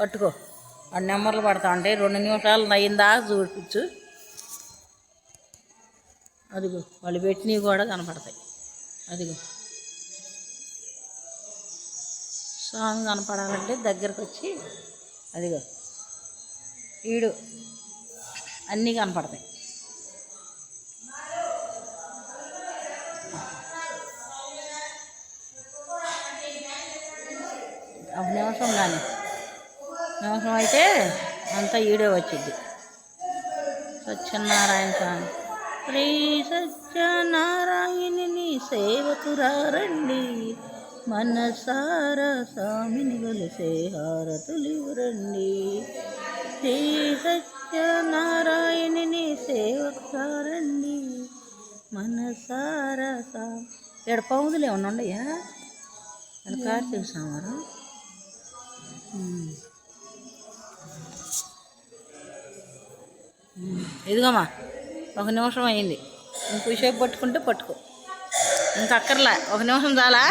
పట్టుకో ఆ నెంబర్లు పడతా ఉంటాయి. 2 నిమిషాలు అయిందా చూపించు. అదిగో వాళ్ళు పెట్టినవి కూడా కనపడతాయి. అదిగో సాంగ్ కనపడాలంటే దగ్గరకు వచ్చి అదిగో ఈడు అన్నీ కనపడతాయి. ఒక నిమిషం కానీ నిమిషం అయితే అంతా ఈడే వచ్చింది. సత్యనారాయణ స్వామి శ్రీ సత్యనారాయణుని సేవకురారండి, మనసారా స్వామిని కొలిసే హారతులివ్వరండి. శ్రీ సత్యనారాయణుని సేవకురారండి, మనసారా స్వామి. ఇక్కడ పౌదులు ఏమన్నా ఉండయా? ఇక్కడ కార్తీక స్వామి. ఇదిగోమ్మా 1 నిమిషం అయింది. ఇంకోసేపు పట్టుకుంటే పట్టుకో, ఇంక అక్కర్లే. 1 నిమిషం చాలా.